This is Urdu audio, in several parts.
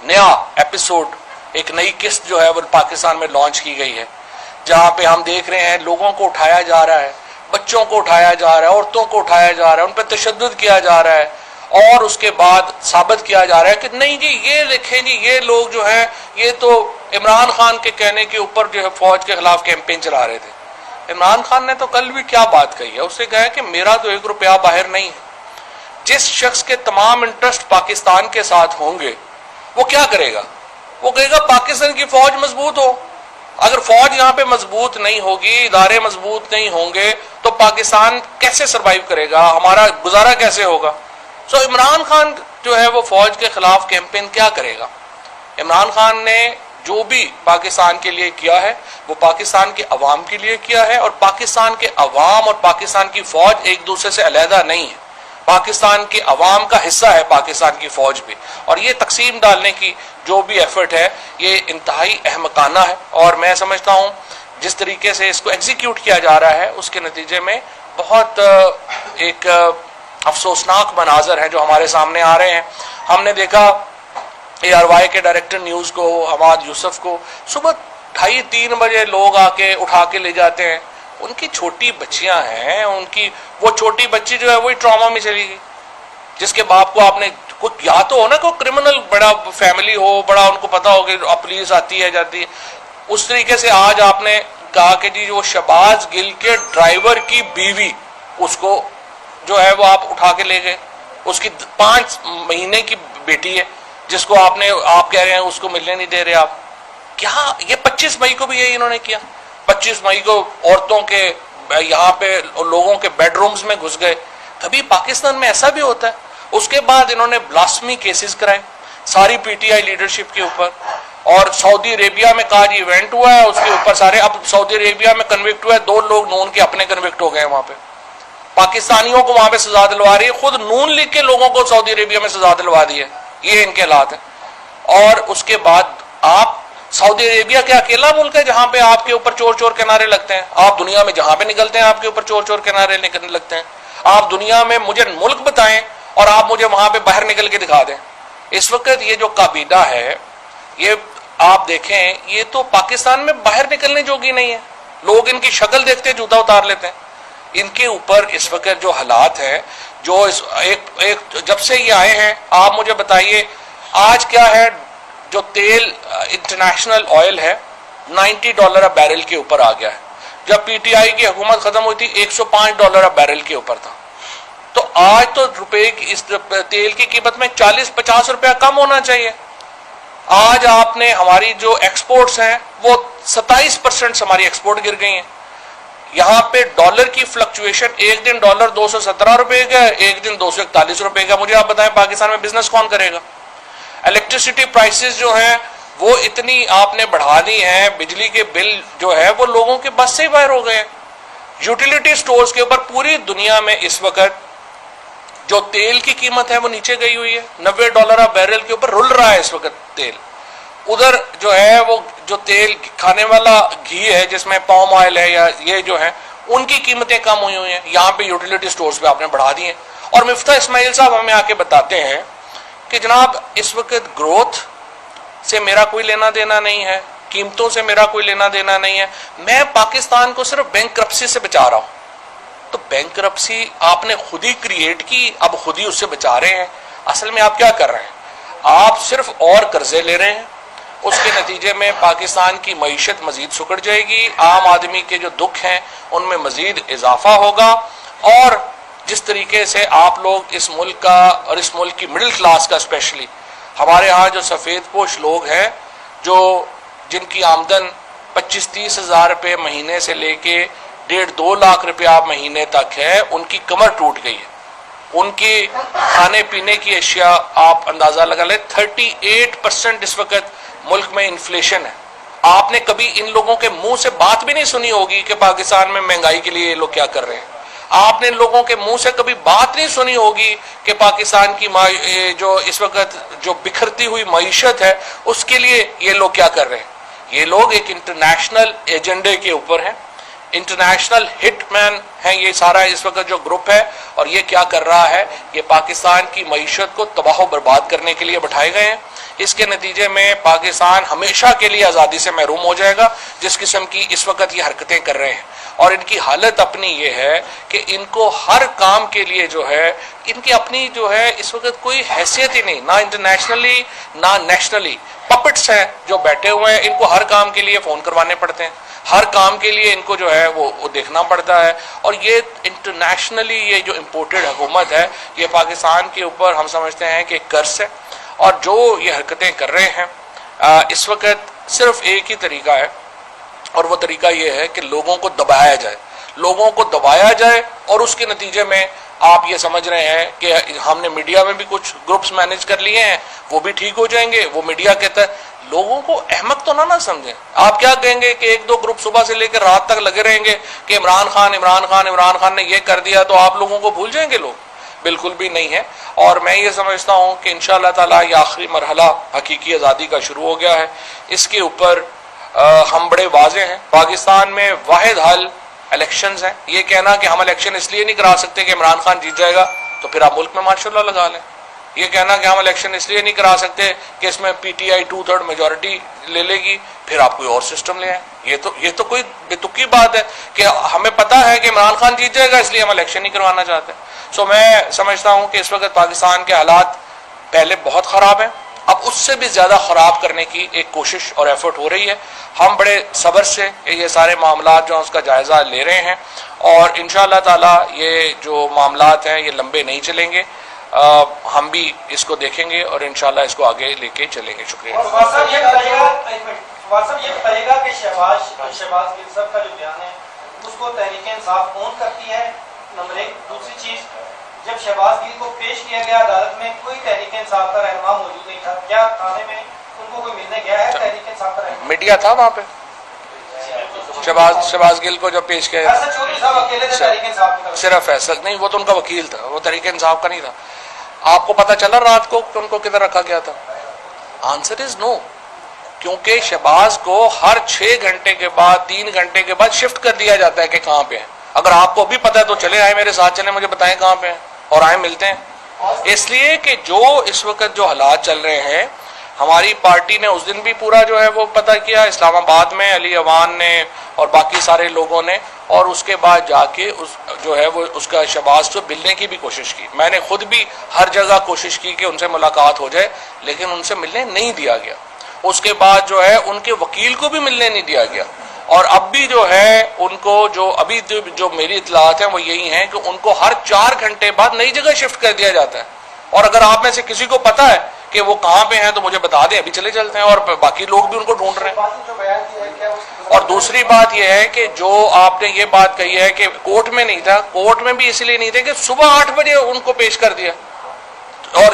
نیا ایپیسوڈ، ایک نئی قسط جو ہے وہ پاکستان میں لانچ کی گئی ہے، جہاں پہ ہم دیکھ رہے ہیں لوگوں کو اٹھایا جا رہا ہے، بچوں کو اٹھایا جا رہا ہے، عورتوں کو اٹھایا جا رہا ہے، ان پہ تشدد کیا جا رہا ہے، اور اس کے بعد ثابت کیا جا رہا ہے کہ نہیں جی یہ دیکھیں جی یہ لوگ جو ہیں یہ تو عمران خان کے کہنے کے اوپر جو ہے فوج کے خلاف کیمپین چلا رہے تھے۔ عمران خان نے تو کل بھی کیا بات کہی ہے، اس نے کہا ہے کہ میرا تو 1 روپیہ باہر نہیں ہے۔ جس شخص کے تمام انٹرسٹ پاکستان کے ساتھ ہوں گے وہ کیا کرے گا؟ وہ کہے گا پاکستان کی فوج مضبوط ہو۔ اگر فوج یہاں پہ مضبوط نہیں ہوگی، ادارے مضبوط نہیں ہوں گے تو پاکستان کیسے سروائیو کرے گا، ہمارا گزارا کیسے ہوگا؟ سو عمران خان جو ہے وہ فوج کے خلاف کیمپین کیا کرے گا؟ عمران خان نے جو بھی پاکستان کے لیے کیا ہے وہ پاکستان کے عوام کے لیے کیا ہے، اور پاکستان کے عوام اور پاکستان کی فوج ایک دوسرے سے علیحدہ نہیں ہے، پاکستان کے عوام کا حصہ ہے پاکستان کی فوج بھی، اور یہ تقسیم ڈالنے کی جو بھی ایفرٹ ہے یہ انتہائی احمقانہ ہے، اور میں سمجھتا ہوں جس طریقے سے اس کو ایگزیکیوٹ کیا جا رہا ہے اس کے نتیجے میں بہت ایک افسوسناک مناظر ہیں جو ہمارے سامنے آ رہے ہیں۔ ہم نے دیکھا ARY کے ڈائریکٹر نیوز کو حماد یوسف کو صبح 2:30-3 بجے لوگ آ کے اٹھا کے لے جاتے ہیں، ان کی چھوٹی بچیاں ہیں، ان کی وہ چھوٹی بچی جو ہے وہی ٹراما میں چلی گئی، جس کے باپ کو آپ نے کوئی یا تو ہو نا کوئی کرمنل بڑا فیملی ہو، بڑا ان کو پتا ہو کہ پولیس آتی ہے جاتی ہے، اس طریقے سے آج آپ نے کہا کہ جی وہ شہباز گل کے ڈرائیور کی بیوی اس کو جو ہے وہ آپ اٹھا کے لے گئے، اس کی 5 مہینے کی بیٹی ہے جس کو آپ کہہ رہے ہیں اس کو ملنے نہیں دے رہے آپ۔ کیا یہ 25 مئی کو بھی یہی انہوں نے کیا، 25 مئی کو عورتوں کے یہاں پہ لوگوں کے بیڈ رومز میں گھس گئے۔ کبھی پاکستان میں ایسا بھی ہوتا ہے؟ اس کے بعد انہوں نے بلاسفمی کیسز کرائے ساری PTI لیڈرشپ کے اوپر، اور سعودی عربیہ میں کہا جی ایونٹ ہوا ہے اس کے اوپر سارے، اب سعودی عربیہ میں کنوکٹ ہوا ہے، 2 لوگ نون کے اپنے کنوکٹ ہو گئے وہاں پہ، پاکستانیوں کو وہاں پہ سزا دلوا رہی ہے، خود نون لیگ کے لوگوں کو سعودی عربیہ میں سزا دلوا دی ہے، یہ ان کے حالات ہیں۔ اور اس کے بعد آپ سعودی عربیہ کے اکیلا ملک ہے جہاں پہ آپ کے اوپر چور چور کے نعرے لگتے ہیں؟ آپ دنیا میں جہاں پہ نکلتے ہیں آپ کے اوپر چور چور کے نعرے نکلنے لگتے ہیں؟ آپ دنیا میں مجھے ملک بتائیں اور آپ مجھے وہاں پہ باہر نکل کے دکھا دیں۔ اس وقت یہ جو کابینہ ہے یہ آپ دیکھیں یہ تو پاکستان میں باہر نکلنے جوگی نہیں ہے، لوگ ان کی شکل دیکھتے جوتا اتار لیتے ہیں۔ ان کے اوپر اس وقت جو حالات ہیں، جو جب سے یہ آئے ہیں، آپ مجھے بتائیے آج کیا ہے؟ جو تیل انٹرنیشنل آئل ہے $90 بیرل کے اوپر آ گیا ہے، جب PTI کی حکومت ختم ہوئی تھی $105 بیرل کے اوپر تھا، تو آج تو روپے کی اس تیل کی قیمت میں 40-50 روپیہ کم ہونا چاہیے۔ آج آپ نے ہماری جو ایکسپورٹس ہیں وہ 27% ہماری ایکسپورٹ گر گئی ہیں۔ یہاں پہ ڈالر کی فلکچویشن، ایک دن ڈالر 217 روپے کا، ایک دن 241 روپے کا، مجھے آپ بتائیں پاکستان میں بزنس کون کرے گا؟ الیکٹریسٹی پرائسز جو ہیں وہ اتنی آپ نے بڑھا دی ہیں، بجلی کے بل جو ہے وہ لوگوں کے بس سے ہی باہر ہو گئے ہیں۔ یوٹیلیٹی سٹورز کے اوپر پوری دنیا میں اس وقت جو تیل کی قیمت ہے وہ نیچے گئی ہوئی ہے، $90 بیرل کے اوپر رول رہا ہے اس وقت تیل۔ ادھر جو ہے وہ جو تیل کھانے والا گھی ہے جس میں پام آئل ہے یا یہ جو ہے ان کی قیمتیں کم ہوئی ہوئی ہیں، یہاں پہ یوٹیلیٹی سٹورز پہ آپ نے بڑھا دی ہیں۔ اور مفتاح اسماعیل صاحب ہمیں آ کے بتاتے ہیں کہ جناب اس وقت گروتھ سے میرا کوئی لینا دینا نہیں ہے، قیمتوں سے میرا کوئی لینا دینا نہیں ہے، میں پاکستان کو صرف بینکرپسی سے بچا رہا ہوں۔ تو بینکرپسی آپ نے خود ہی کریٹ کی، اب خود ہی اس سے بچا رہے ہیں۔ اصل میں آپ کیا کر رہے ہیں؟ آپ صرف اور قرضے لے رہے ہیں، اس کے نتیجے میں پاکستان کی معیشت مزید سکڑ جائے گی، عام آدمی کے جو دکھ ہیں ان میں مزید اضافہ ہوگا، اور جس طریقے سے آپ لوگ اس ملک کا اور اس ملک کی مڈل کلاس کا اسپیشلی ہمارے ہاں جو سفید پوش لوگ ہیں جو جن کی آمدن 25-30 ہزار روپے مہینے سے لے کے 1.5-2 لاکھ روپیہ مہینے تک ہے، ان کی کمر ٹوٹ گئی ہے۔ ان کی کھانے پینے کی اشیاء آپ اندازہ لگا لیں، 38% اس وقت ملک میں انفلیشن ہے۔ آپ نے کبھی ان لوگوں کے منہ سے بات بھی نہیں سنی ہوگی کہ پاکستان میں مہنگائی کے لیے یہ لوگ کیا کر رہے ہیں۔ آپ نے ان لوگوں کے منہ سے کبھی بات نہیں سنی ہوگی کہ پاکستان کی جو اس وقت جو بکھرتی ہوئی معیشت ہے اس کے لیے یہ لوگ کیا کر رہے ہیں۔ یہ لوگ ایک انٹرنیشنل ایجنڈے کے اوپر ہیں، انٹرنیشنل ہٹ مین ہیں یہ سارا اس وقت جو گروپ ہے، اور یہ کیا کر رہا ہے؟ یہ پاکستان کی معیشت کو تباہ و برباد کرنے کے لیے بٹھائے گئے ہیں۔ اس کے نتیجے میں پاکستان ہمیشہ کے لیے آزادی سے محروم ہو جائے گا، جس قسم کی اس وقت یہ حرکتیں کر رہے ہیں. اور ان کی حالت اپنی یہ ہے کہ ان کو ہر کام کے لیے جو ہے ان کی اپنی جو ہے اس وقت کوئی حیثیت ہی نہیں، نہ انٹرنیشنلی نہ نیشنلی. پپٹس ہیں جو بیٹھے ہوئے ہیں، ان کو ہر کام کے لیے فون کروانے پڑتے ہیں، ہر کام کے لیے ان کو جو ہے وہ دیکھنا پڑتا ہے. اور یہ انٹرنیشنلی یہ جو امپورٹڈ حکومت ہے، یہ پاکستان کے اوپر ہم سمجھتے ہیں کہ قرض ہے. اور جو یہ حرکتیں کر رہے ہیں اس وقت صرف ایک ہی طریقہ ہے، اور وہ طریقہ یہ ہے کہ لوگوں کو دبایا جائے، لوگوں کو دبایا جائے. اور اس کے نتیجے میں آپ یہ سمجھ رہے ہیں کہ ہم نے میڈیا میں بھی کچھ گروپس مینیج کر لیے ہیں، وہ بھی ٹھیک ہو جائیں گے. وہ میڈیا کہتا ہے لوگوں کو احمق تو نہ سمجھیں. آپ کیا کہیں گے کہ ایک دو گروپ صبح سے لے کر رات تک لگے رہیں گے کہ عمران خان نے یہ کر دیا تو آپ لوگوں کو بھول جائیں گے لوگ؟ بالکل بھی نہیں ہے. اور میں یہ سمجھتا ہوں کہ انشاءاللہ تعالی یہ آخری مرحلہ حقیقی آزادی کا شروع ہو گیا ہے. اس کے اوپر ہم بڑے واضح ہیں. پاکستان میں واحد حل الیکشنز ہیں. یہ کہنا کہ ہم الیکشن اس لیے نہیں کرا سکتے کہ عمران خان جیت جائے گا، تو پھر آپ ملک میں ماشاء اللہ لگا لیں. یہ کہنا کہ ہم الیکشن اس لیے نہیں کرا سکتے کہ اس میں پی ٹی آئی 2/3 میجورٹی لے لے گی، پھر آپ کوئی اور سسٹم لے آئیں. یہ تو کوئی بے تکی بات ہے کہ ہمیں پتہ ہے کہ عمران خان جیت جائے گا اس لیے ہم الیکشن نہیں کروانا چاہتے. سو میں سمجھتا ہوں کہ اس وقت پاکستان کے حالات پہلے بہت خراب ہیں، اب اس سے بھی زیادہ خراب کرنے کی ایک کوشش اور ایفرٹ ہو رہی ہے. ہم بڑے صبر سے یہ سارے معاملات جو ہیں اس کا جائزہ لے رہے ہیں، اور انشاءاللہ تعالی یہ جو معاملات ہیں یہ لمبے نہیں چلیں گے. ہم بھی اس کو دیکھیں گے اور انشاءاللہ اس کو آگے لے کے چلیں گے. شکریہ. یہ بتائیے گا کہ شہباز گل صاحب کا جو بیان ہے اس کو تحریک انصاف اون کرتی ہے، نمبر ایک. دوسری چیز، جب شہباز گل کو پیش کیا گیا عدالت میں کوئی تحریک انصاف کا رہنما موجود نہیں تھا، کیا تھانے میں ان کو کوئی ملنے گیا ہے تحریک انصاف کا رہنما؟ میڈیا تھا وہاں پہ شہباز گل کو جب پیش کیا. چودھری صاحب اکیلے تھے تحریک انصاف کی طرف؟ صرف ایسا نہیں، وہ تو ان کا وکیل تھا، وہ تحریک انصاف کا نہیں تھا. آپ کو پتہ چلا رات کو کہ ان کو کدھر رکھا گیا تھا؟ آنسر از نو. کیونکہ شہباز کو ہر 6 گھنٹے کے بعد 3 گھنٹے کے بعد شفٹ کر دیا جاتا ہے کہ کہاں پہ ہیں. اگر آپ کو ابھی پتہ ہے تو چلے آئے میرے ساتھ، چلیں مجھے بتائیں کہاں پہ ہیں اور آئیں ملتے ہیں. اس لیے کہ جو اس وقت جو حالات چل رہے ہیں، ہماری پارٹی نے اس دن بھی پورا جو ہے وہ پتہ کیا اسلام آباد میں، علی اوان نے اور باقی سارے لوگوں نے، اور اس کے بعد جا کے جو ہے وہ اس کا شہباز سے ملنے کی بھی کوشش کی. میں نے خود بھی ہر جگہ کوشش کی کہ ان سے ملاقات ہو جائے، لیکن ان سے ملنے نہیں دیا گیا. اس کے بعد جو ہے ان کے وکیل کو بھی ملنے نہیں دیا گیا. اور اب بھی جو ہے ان کو جو میری اطلاعات ہیں وہ یہی ہیں کہ ان کو ہر 4 گھنٹے بعد نئی جگہ شفٹ کر دیا جاتا ہے. اور اگر آپ میں سے کسی کو پتہ ہے کہ وہ کہاں پہ ہیں تو مجھے بتا دیں، ابھی چلے چلتے ہیں. اور باقی لوگ بھی ان کو ڈھونڈ رہے ہیں. اور دوسری بات یہ ہے کہ جو آپ نے یہ بات کہی ہے کہ کورٹ میں نہیں تھا، کورٹ میں بھی اس لیے نہیں تھے کہ صبح 8 بجے ان کو پیش کر دیا، اور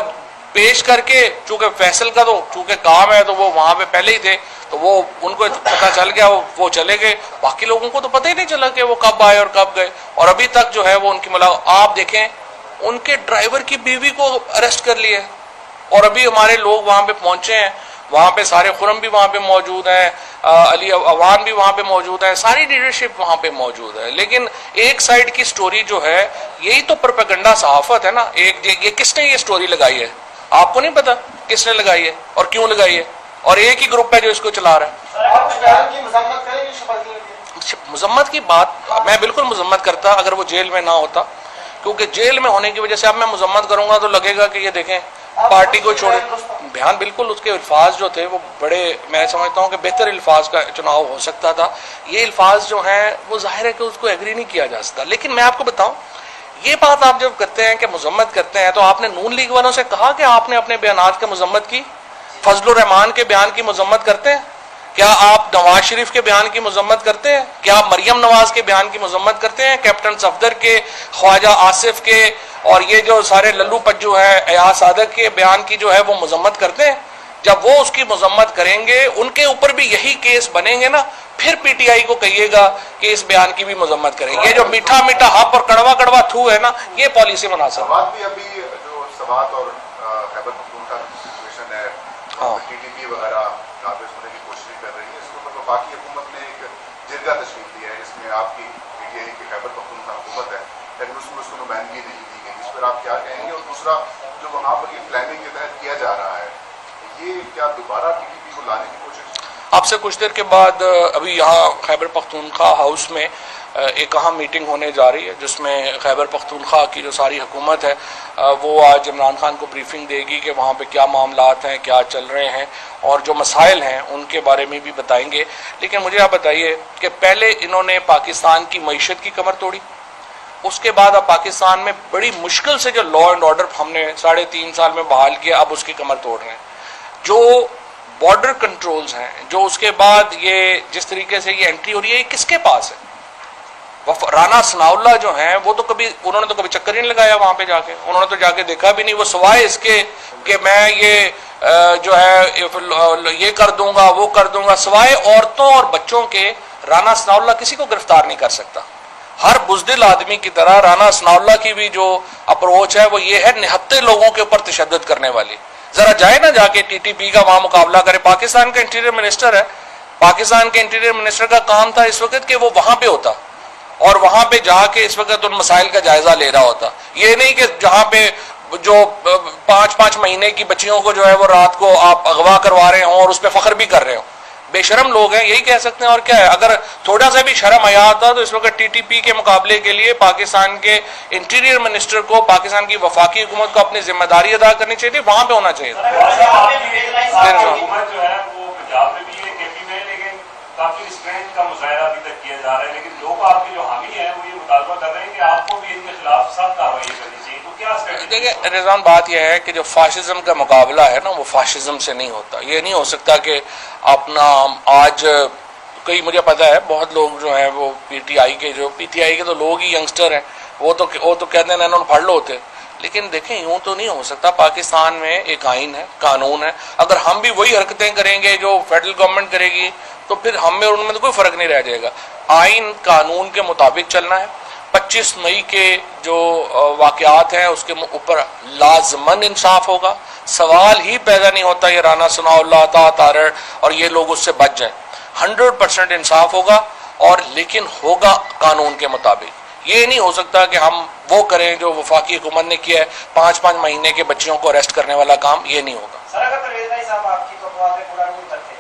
پیش کر کے چونکہ فیصل کا تو چونکہ کام ہے تو وہ وہاں پہ پہلے ہی تھے، تو وہ ان کو پتہ چل گیا، وہ چلے گئے. باقی لوگوں کو تو پتہ ہی نہیں چلا کہ وہ کب آئے اور کب گئے. اور ابھی تک جو ہے وہ ان کی ملاقات، آپ دیکھیں ان کے ڈرائیور کی بیوی کو اریسٹ کر لیا. اور ابھی ہمارے لوگ وہاں پہ پہنچے ہیں، وہاں پہ سارے خرم بھی وہاں پہ موجود ہیں، علی اوان بھی وہاں پہ موجود ہے، ساری لیڈرشپ وہاں پہ موجود ہے. لیکن ایک سائڈ کی سٹوری جو ہے، یہی تو پروپیگنڈا صحافت ہے نا. یہ کس نے یہ سٹوری لگائی ہے؟ آپ کو نہیں پتا کس نے لگائی ہے اور کیوں لگائی ہے، اور ایک ہی گروپ ہے جو اس کو چلا رہا ہے. مذمت کی بات میں بالکل مذمت کرتا اگر وہ جیل میں نہ ہوتا، کیونکہ جیل میں ہونے کی وجہ سے اب میں مذمت کروں گا تو لگے گا کہ یہ دیکھیں پارٹی کو چھوڑے. بیان بالکل اس کے الفاظ جو تھے وہ بڑے، میں سمجھتا ہوں کہ بہتر الفاظ کا چناؤ ہو سکتا تھا. یہ الفاظ جو ہیں وہ ظاہر ہے کہ اس کو ایگری نہیں کیا جا سکتا. لیکن میں آپ کو بتاؤں، یہ بات آپ جب کرتے ہیں کہ مذمت کرتے ہیں، تو آپ نے نون لیگ والوں سے کہا کہ آپ نے اپنے بیانات کی مذمت کی؟ فضل الرحمان کے بیان کی مذمت کرتے ہیں؟ کیا آپ نواز شریف کے بیان کی مذمت کرتے ہیں؟ کیا آپ مریم نواز کے بیان کی مذمت کرتے ہیں؟ کیپٹن صفدر کے، خواجہ آصف کے، اور یہ جو سارے للو پجو ہیں ایاز صادق کے بیان کی جو ہے وہ مذمت کرتے ہیں؟ جب وہ اس کی مذمت کریں گے، ان کے اوپر بھی یہی کیس بنیں گے نا، پھر پی ٹی آئی کو کہیے گا کہ اس بیان کی بھی مذمت کریں. یہ جو میٹھا میٹھا ہپ اور کڑوا کڑوا تھو ہے نا، یہ پالیسی مناسب ہے. بھی ابھی جو سوات اور خیبر پختونخوا کا سچویشن ہے، ٹی ٹی پی وغیرہ نافذ ہونے کی کوشش کر رہی ہے. اس کے اوپر وفاقی حکومت نے ایک جرگہ تشکیل دیا ہے، جس میں آپ کی پی ٹی آئی کی خیبر پختونخوا حکومت ہے، لیکن اس میں اس کو نمائندگی نہیں دی گئی. اس پر آپ کیا کہیں گے؟ اور دوسرا جو وہاں پر یہ پلاننگ کے تحت کیا جا رہا ہے، یہ کیا دوبارہ TTP کو لانے کی کوشش؟ آپ سے کچھ دیر کے بعد ابھی یہاں خیبر پختونخوا ہاؤس میں ایک اہم میٹنگ ہونے جا رہی ہے جس میں خیبر پختونخوا کی جو ساری حکومت ہے وہ آج عمران خان کو بریفنگ دے گی کہ وہاں پہ کیا معاملات ہیں، کیا چل رہے ہیں، اور جو مسائل ہیں ان کے بارے میں بھی بتائیں گے. لیکن مجھے آپ بتائیے کہ پہلے انہوں نے پاکستان کی معیشت کی کمر توڑی، اس کے بعد اب پاکستان میں بڑی مشکل سے جو لا اینڈ آرڈر ہم نے 3.5 سال میں بحال کیا، اب اس کی کمر توڑ رہے ہیں. جو بارڈر کنٹرولز ہیں، جو اس کے بعد یہ جس طریقے سے یہ انٹری ہو رہی ہے، یہ کس کے پاس ہے؟ رانا ثناء اللہ جو ہیں وہ تو انہوں نے تو کبھی چکر ہی نہیں لگایا وہاں پہ جا کے، انہوں نے تو جا کے دیکھا بھی نہیں. وہ سوائے اس کے کہ میں یہ جو ہے یہ کر دوں گا وہ کر دوں گا، سوائے عورتوں اور بچوں کے رانا ثناء اللہ کسی کو گرفتار نہیں کر سکتا. ہر بزدل آدمی کی طرح رانا ثناء اللہ کی بھی جو اپروچ ہے وہ یہ ہے نہتے لوگوں کے اوپر تشدد کرنے والی. ذرا جائے نا جا کے TTP کا وہاں مقابلہ کرے. پاکستان کا انٹیریئر منسٹر ہے، پاکستان کے انٹیریئر منسٹر کا کام تھا اس وقت کہ وہ وہاں پہ ہوتا اور وہاں پہ جا کے اس وقت ان مسائل کا جائزہ لے رہا ہوتا. یہ نہیں کہ جہاں پہ جو 5 مہینے کی بچیوں کو جو ہے وہ رات کو آپ اغوا کروا رہے ہوں اور اس پہ فخر بھی کر رہے ہوں. بے شرم لوگ ہیں، یہی کہہ سکتے ہیں. اور کیا ہے، اگر تھوڑا سا بھی شرم آیا آتا تو اس وقت TTP کے مقابلے کے لیے پاکستان کے انٹیریئر منسٹر کو، پاکستان کی وفاقی حکومت کو اپنی ذمہ داری ادا کرنی چاہیے تھی، وہاں پہ ہونا چاہیے تھا. حکومت جو ہے وہ پنجاب میں بھی ہے، KP میں، لیکن کافی ریسٹرینٹ کا مظاہرہ ابھی تک کیا جا رہا ہے. لیکن لوگ آپ کے جو حامی ہیں وہ یہ مطالبہ کر رہے ہیں کہ آپ کو بھی ان کے خلاف سخت کارروائی کرنی چاہیے. تو کیا دیکھیں رضوان، بات یہ ہے کہ جو فاشزم کا مقابلہ ہے نا وہ فاشزم سے نہیں ہوتا. یہ نہیں ہو سکتا کہ اپنا آج کئی، مجھے پتا ہے بہت لوگ جو ہیں وہ PTI کے تو لوگ ہی ینگسٹر ہیں، وہ تو کہتے ہیں انہوں نے پڑھ لو ہوتے. لیکن دیکھیں یوں تو نہیں ہو سکتا. پاکستان میں ایک آئین ہے، قانون ہے. اگر ہم بھی وہی حرکتیں کریں گے جو فیڈرل گورنمنٹ کرے گی تو پھر ہم میں اور ان میں تو کوئی فرق نہیں رہ جائے گا. آئین قانون کے مطابق چلنا ہے. 25 مئی کے جو واقعات ہیں اس کے اوپر لازماً انصاف ہوگا. سوال ہی پیدا نہیں ہوتا یہ رانا ثناء اللہ، عطا تارڑ اور یہ لوگ اس سے بچ جائیں. 100% انصاف ہوگا، اور لیکن ہوگا قانون کے مطابق. یہ نہیں ہو سکتا کہ ہم وہ کریں جو وفاقی حکومت نے کیا ہے، 5 مہینے کے بچیوں کو اریسٹ کرنے والا کام. یہ نہیں ہوگا. سر اگر پرویز بھائی صاحب آپ کی باتیں پورا نہیں کرتے،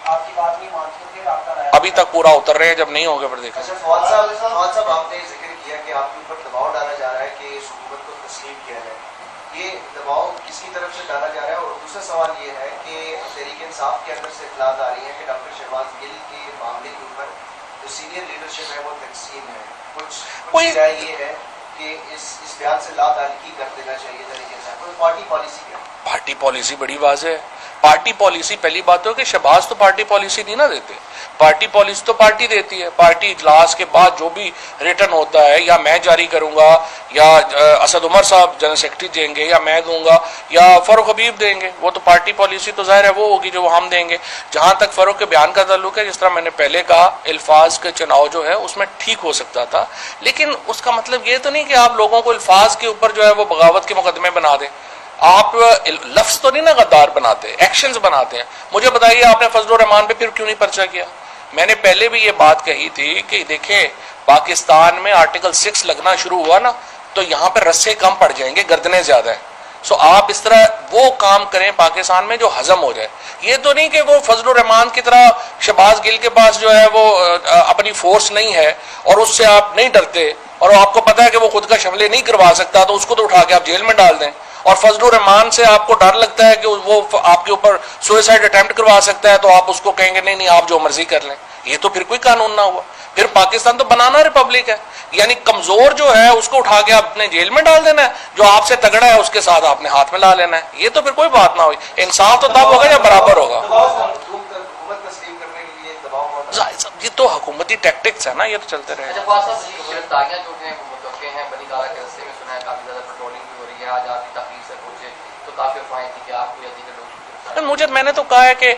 آپ کی بات نہیں مانتے، پھر آپ کا رائے ابھی تک پورا اتر رہے ہیں، جب نہیں ہوگا پھر دیکھیں. فواد صاحب آپ نے ذکر کیا کہ آپ کے اوپر دباؤ ڈالا جا رہا ہے کہ اس حکومت کو تسلیم کیا جائے. یہ دباؤ کس کی طرف سے ڈالا جا رہا ہے؟ اور دوسرا سوال یہ ہے کہ تحریک انصاف کے اندر سے اطلاعات آ رہی ہیں کہ ڈاکٹر شہباز گل کے معاملے کے اوپر جو سینئر لیڈرشپ ہے وہ تقسیم ہے. کچھ رائے یہ ہے کہ اس بیان سے لا تعلقی کر دینا چاہیے تحریک انصاف کو. پارٹی پالیسی کیا؟ پارٹی پالیسی بڑی واضح ہے. پارٹی پالیسی پہلی بات ہے کہ شہباز تو پارٹی پالیسی نہیں نہ دیتے. پارٹی پالیسی تو پارٹی دیتی ہے. پارٹی اجلاس کے بعد جو بھی ریٹن ہوتا ہے یا میں جاری کروں گا یا اسد عمر صاحب جنرل سیکرٹری دیں گے یا میں دوں گا یا فاروق حبیب دیں گے، وہ تو پارٹی پالیسی تو ظاہر ہے وہ ہوگی جو ہم دیں گے. جہاں تک فاروق کے بیان کا تعلق ہے، جس طرح میں نے پہلے کہا، الفاظ کا چناؤ جو ہے اس میں ٹھیک ہو سکتا تھا، لیکن اس کا مطلب یہ تو نہیں کہ آپ لوگوں کو الفاظ کے اوپر جو ہے وہ بغاوت کے مقدمے بنا دیں. آپ لفظ تو نہیں نا غدار بناتے، ایکشنز بناتے ہیں. مجھے بتائیے آپ نے فضل الرحمان پہ پھر کیوں نہیں پرچہ کیا؟ میں نے پہلے بھی یہ بات کہی تھی کہ دیکھیں پاکستان میں آرٹیکل 6 لگنا شروع ہوا نا تو یہاں پہ رسے کم پڑ جائیں گے، گردنیں زیادہ ہیں. سو آپ اس طرح وہ کام کریں پاکستان میں جو ہضم ہو جائے. یہ تو نہیں کہ وہ فضل الرحمان کی طرح شہباز گل کے پاس جو ہے وہ اپنی فورس نہیں ہے اور اس سے آپ نہیں ڈرتے اور آپ کو پتا ہے کہ وہ خود کا شملے نہیں کروا سکتا تو اس کو تو اٹھا کے آپ جیل میں ڈال دیں. اور فضل الرحمان سے آپ کو ڈر لگتا ہے کہ وہ آپ کے اوپر سوئسائڈ اٹیمپٹ کروا سکتا ہے تو آپ اس کو کہیں گے نہیں آپ جو مرضی کر لیں. یہ تو پھر کوئی قانون نہ ہوا. پھر پاکستان تو بنانا ریپبلک ہے، یعنی کمزور جو ہے اس کو اٹھا کے آپ نے جیل میں ڈال دینا ہے، جو آپ سے تگڑا ہے اس کے ساتھ آپ نے ہاتھ میں لا لینا ہے. یہ تو پھر کوئی بات نہ ہوئی. انصاف تو تب ہوگا جب برابر ہوگا. یہ تو حکومتی ٹیکٹکس ہے نا، یہ تو چلتے رہے. میں نے تو کہا ہے کہ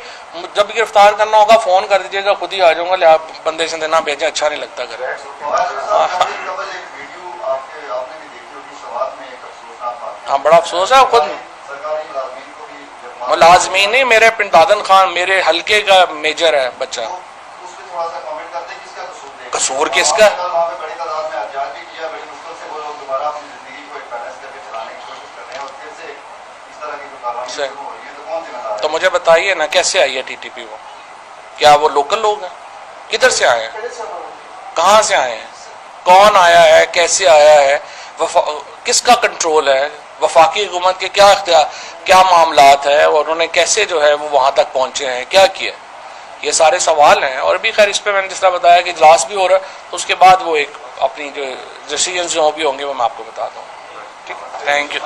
جب گرفتار کرنا ہوگا فون کر دیجیے گا، خود ہی آ جاؤں گا. لہٰذا بندے سے نہ بھیجیں، اچھا نہیں لگتا گھر. ہاں بڑا افسوس ہے. خود ملازمین نہیں، میرے پنٹادن خان میرے حلقے کا میجر ہے بچہ. قصور کس کا؟ تو مجھے بتائیے نا کیسے آئی ہے ٹی ٹی پی وہ؟ کیا وہ لوکل لوگ ہیں؟ کدھر سے آئے ہیں؟ کہاں سے آئے ہیں؟ کون آیا ہے؟ کیسے آیا ہے؟ کس کا کنٹرول ہے؟ وفاقی حکومت کے کیا اختیار، کیا معاملات ہے، اور انہوں نے کیسے جو ہے وہ وہاں تک پہنچے ہیں، کیا کیا؟ یہ سارے سوال ہیں. اور بھی خیر اس پہ میں نے جس طرح بتایا کہ اجلاس بھی ہو رہا ہے، تو اس کے بعد وہ ایک اپنی جو ڈیسیژنز جو بھی ہوں گے وہ میں آپ کو بتا دوں. ٹھیک، تھینک یو.